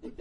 Hello,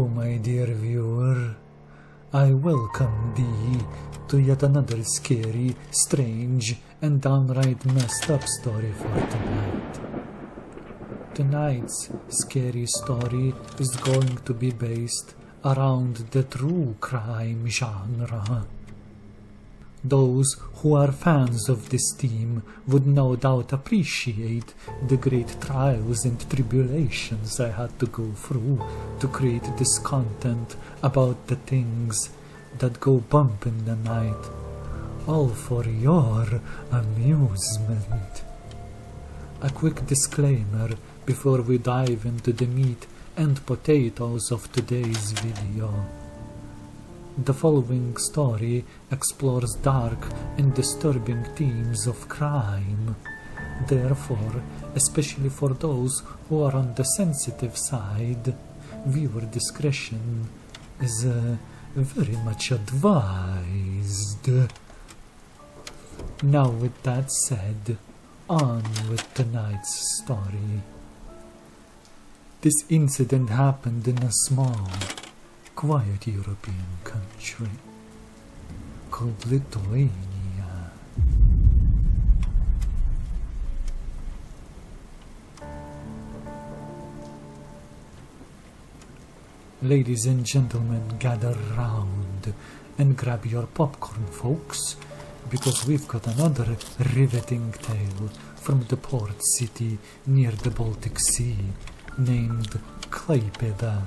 my dear viewer. I welcome thee to yet another scary, strange, and downright messed up story for tonight. Tonight's scary story is going to be based around the true crime genre. Those who are fans of this theme would no doubt appreciate the great trials and tribulations I had to go through to create this content about the things that go bump in the night, all for your amusement. A quick disclaimer before we dive into the meat and potatoes of today's video. The following story explores dark and disturbing themes of crime. Therefore, especially for those who are on the sensitive side, viewer discretion is very much advised. Now, with that said, on with tonight's story. This incident happened in a small, quiet European country called Lithuania. Ladies and gentlemen, gather round and grab your popcorn, folks, because we've got another riveting tale from the port city near the Baltic Sea named Klaipėda.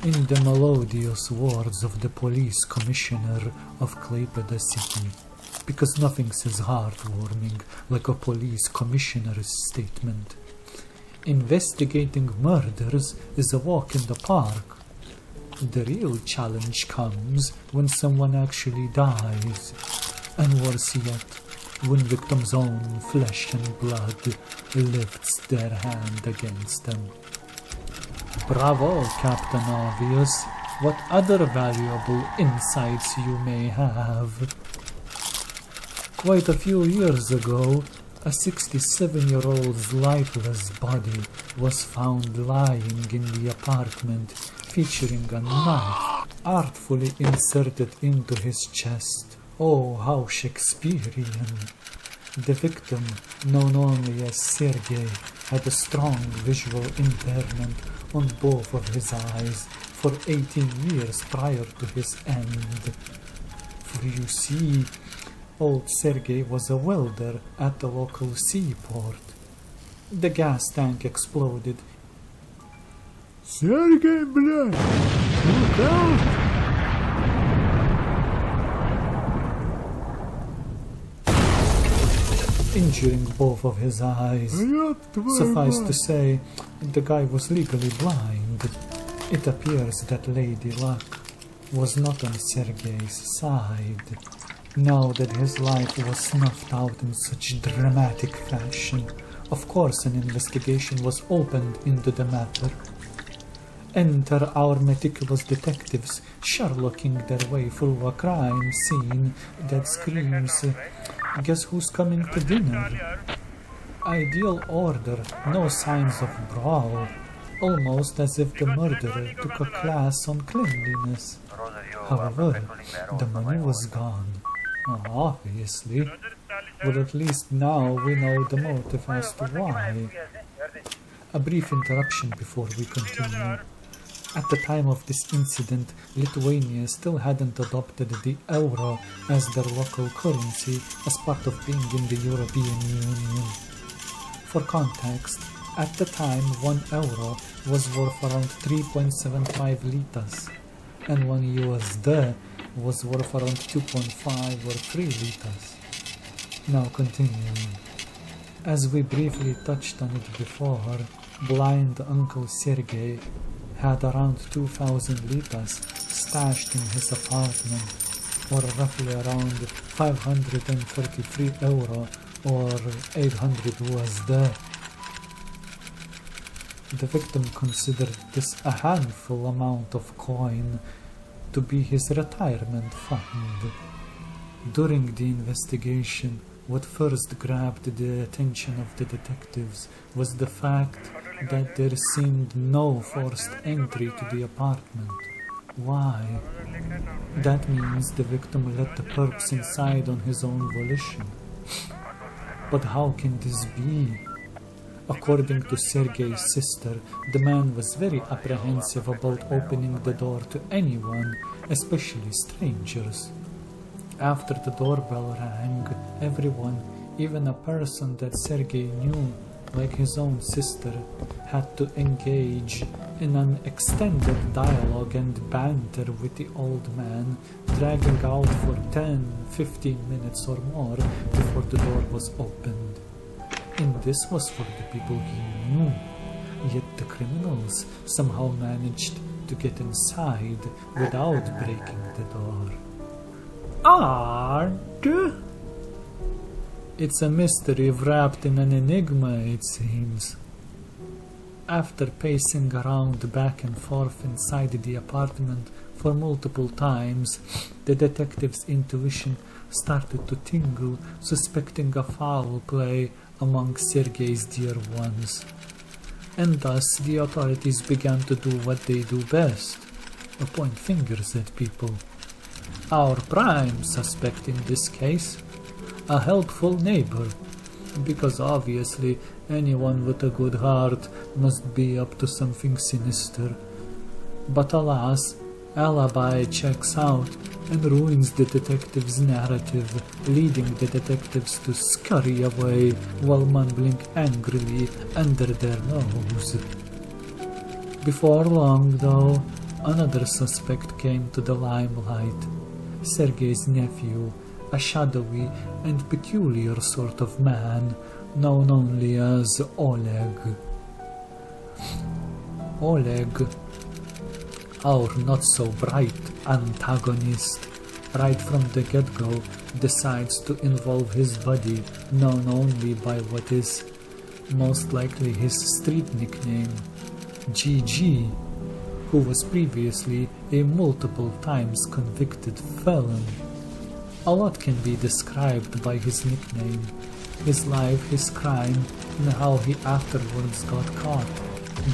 In the melodious words of the police commissioner of Klaipėda city, because nothing says heartwarming like a police commissioner's statement. Investigating murders is a walk in the park. The real challenge comes when someone actually dies, and worse yet, when victims' own flesh and blood lifts their hand against them. Bravo, Captain Obvious. What other valuable insights you may have. Quite a few years ago, a 67-year-old's lifeless body was found lying in the apartment, featuring a knife artfully inserted into his chest. Oh, how Shakespearean. The victim, known only as Sergei, had a strong visual impairment on both of his eyes for 18 years prior to his end. For you see, old Sergei was a welder at the local seaport. The gas tank exploded. Sergei, блядь! Look out! Injuring both of his eyes. Suffice to say, the guy was legally blind. It appears that Lady Luck was not on Sergei's side, now that his life was snuffed out in such dramatic fashion. Of course, an investigation was opened into the matter. Enter our meticulous detectives, Sherlocking their way through a crime scene that screams, "Guess who's coming to dinner?" Ideal order, no signs of brawl, almost as if the murderer took a class on cleanliness. However, the money was gone, obviously, but at least now we know the motive as to why. A brief interruption before we continue. At the time of this incident, Lithuania still hadn't adopted the euro as their local currency as part of being in the European Union. For context, at the time 1 euro was worth around 3.75 litas, and 1 USD was worth around 2.5 or 3 litas. Now continuing. As we briefly touched on it before, blind Uncle Sergei had around 2,000 litas stashed in his apartment, for roughly around 533 euro or 800 USD. The victim considered this a handful amount of coin to be his retirement fund. During the investigation, what first grabbed the attention of the detectives was the fact that there seemed no forced entry to the apartment. Why? That means the victim let the perps inside on his own volition. But how can this be? According to Sergei's sister, the man was very apprehensive about opening the door to anyone, especially strangers. After the doorbell rang, everyone, even a person that Sergei knew, like his own sister, had to engage in an extended dialogue and banter with the old man, dragging out for 10-15 minutes or more before the door was opened. And this was for the people he knew, yet the criminals somehow managed to get inside without breaking the door. Odd! It's a mystery wrapped in an enigma, it seems. After pacing around back and forth inside the apartment for multiple times, the detective's intuition started to tingle, suspecting a foul play among Sergei's dear ones. And thus the authorities began to do what they do best, point fingers at people. Our prime suspect in this case, a helpful neighbor, because obviously anyone with a good heart must be up to something sinister. But alas, alibi checks out and ruins the detective's narrative, leading the detectives to scurry away while mumbling angrily under their nose. Before long, though, another suspect came to the limelight. Sergei's nephew, a shadowy and peculiar sort of man, known only as Oleg. Oleg, our not-so-bright antagonist, right from the get-go, decides to involve his buddy, known only by what is most likely his street nickname, GG, who was previously a multiple times convicted felon. A lot can be described by his nickname, his life, his crime, and how he afterwards got caught.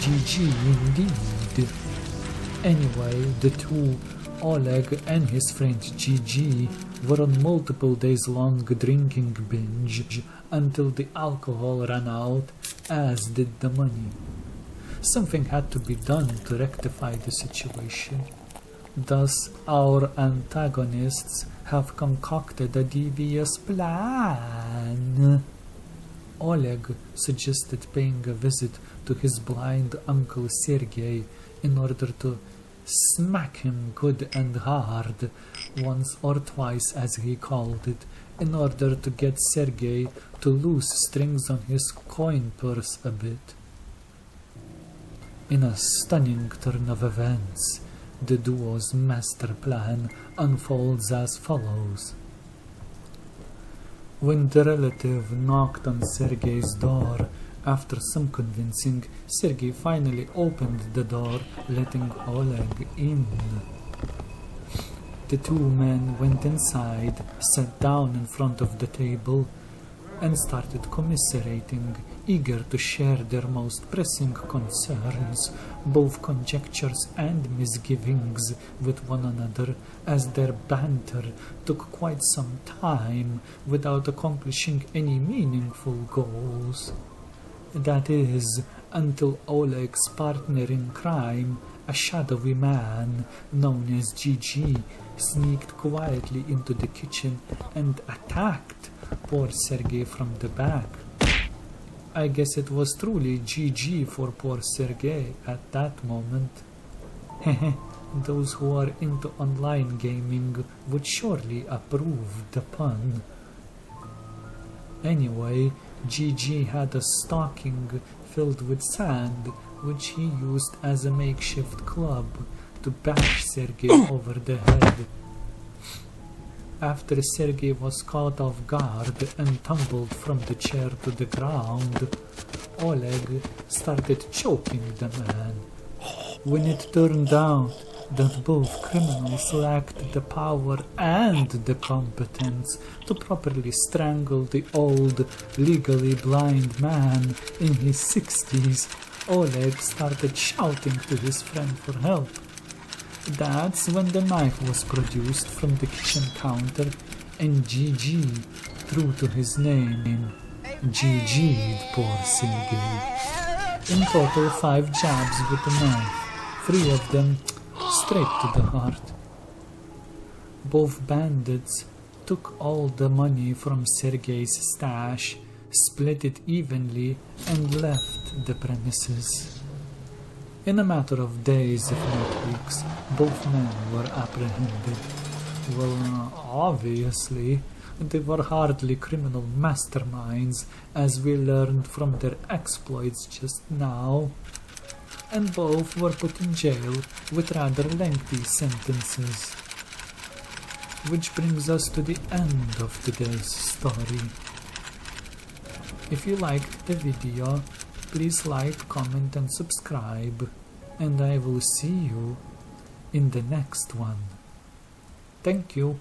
GG indeed. Anyway, the two, Oleg and his friend GG, were on multiple days long drinking binge until the alcohol ran out, as did the money. Something had to be done to rectify the situation. Thus, our antagonists have concocted a devious plan. Oleg suggested paying a visit to his blind uncle Sergei in order to smack him good and hard, once or twice as he called it, in order to get Sergei to loose strings on his coin purse a bit. In a stunning turn of events, the duo's master plan unfolds as follows. When the relative knocked on Sergei's door, after some convincing, Sergei finally opened the door, letting Oleg in. The two men went inside, sat down in front of the table, and started commiserating, eager to share their most pressing concerns, both conjectures and misgivings, with one another, as their banter took quite some time without accomplishing any meaningful goals. That is, until Oleg's partner in crime, a shadowy man known as GG, sneaked quietly into the kitchen and attacked poor Sergei from the back. I guess it was truly GG for poor Sergei at that moment. Heh, those who are into online gaming would surely approve the pun. Anyway, GG had a stocking filled with sand, which he used as a makeshift club to bash Sergei over the head. After Sergei was caught off guard and tumbled from the chair to the ground, Oleg started choking the man. When it turned out that both criminals lacked the power and the competence to properly strangle the old, legally blind man in his 60s, Oleg started shouting to his friend for help. That's when the knife was produced from the kitchen counter and GG, true to his name, GG'd poor Sergei. In total 5 jabs with the knife, 3 of them straight to the heart. Both bandits took all the money from Sergei's stash, split it evenly, and left the premises. In a matter of days, if not weeks, both men were apprehended. Well, obviously, they were hardly criminal masterminds, as we learned from their exploits just now, and both were put in jail with rather lengthy sentences. Which brings us to the end of today's story. If you liked the video, please like, comment and subscribe, and I will see you in the next one. Thank you.